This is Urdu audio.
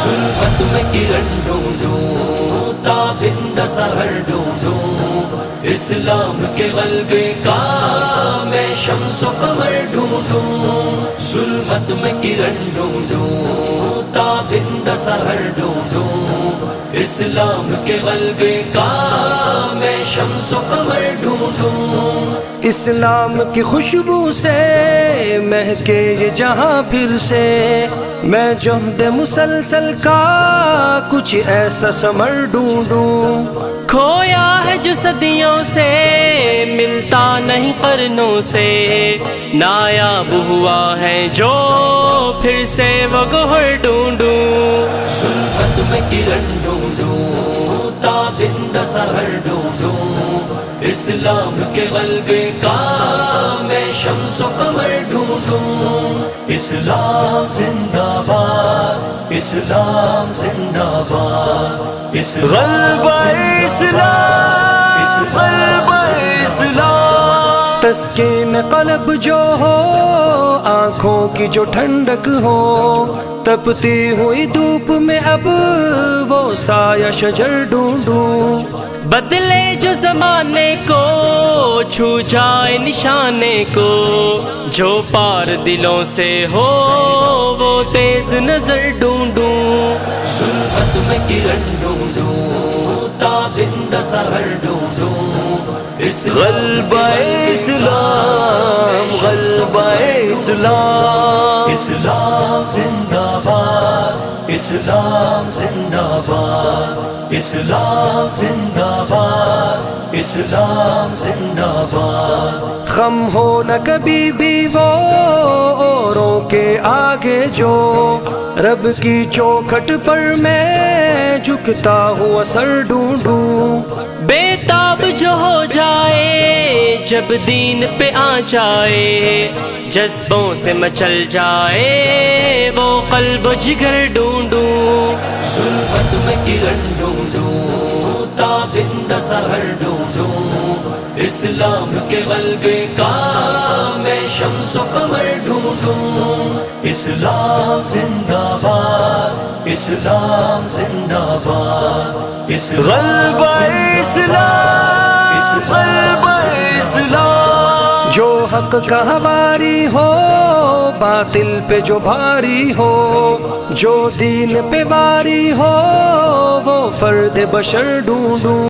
ظلمت میں کرن ڈھونڈوں تابندہ سحر ڈھونڈوں اسلام کے غلبے کا میں شمس و قمر ڈھونڈوں ظلمت میں کرن ڈھونڈوں تابندہ سحر ڈھونڈوں اسلام کے غلبے کا میں شمس و قمر ڈھونڈوں اسلام کی خوشبو سے مہکے یہ جہاں پھر سے میں جہد مسلسل کا کچھ ایسا ثمر ڈھونڈوں کھویا ہے جو صدیوں سے ملتا نہیں قرنوں سے نایاب ہوا ہے جو پھر سے وہ گوہر ڈھونڈوں ظلمت میں کرن ڈھونڈوں تابندہ سحر ڈھونڈوں اسلام کے غلبے کا میں شمس و قمر ڈھونڈوں اسلام زندہ باد اسلام زندہ باد غلبہ اسلام غلبہ اسلام تسکین قلب جو ہو آنکھوں کی جو ٹھنڈک ہو تپتی ہوئی دھوپ میں اب وہ سایہ شجر ڈھونڈوں بدلے جو زمانے کو چھو جائے نشانے کو جو پار دلوں سے ہو وہ تیز نظر ڈھونڈوں ظلمت میں کرن ڈھونڈوں تابندہ سحر ڈھونڈوں غلبہ اسلام غلبہ اسلام اسلام زندہ باد اسلام زندہ باد اسلام زندہ باد اسلام زندہ باد خم ہو نہ کبھی بھی وہ اوروں کے آگے جو رب کی چوکھٹ پر میں جھکتا ہوا سر ڈھونڈوں بے تاب جو ہو جائے جب دین پہ آ جائے جذبوں سے مچل جائے وہ قلب و جگر ڈھونڈوں ظلمت میں کرن ڈھونڈوں تابندہ سحر ڈھونڈوں اسلام کے غلبے کا میں شمس و قمر ڈھونڈوں اسلام زندہ باد اسلام زندہ باد غلبہ اسلام غلبہ اسلام جو حق کا حواری ہو باطل پہ جو بھاری ہو جو دین پہ واری ہو وہ فرد بشر ڈھونڈوں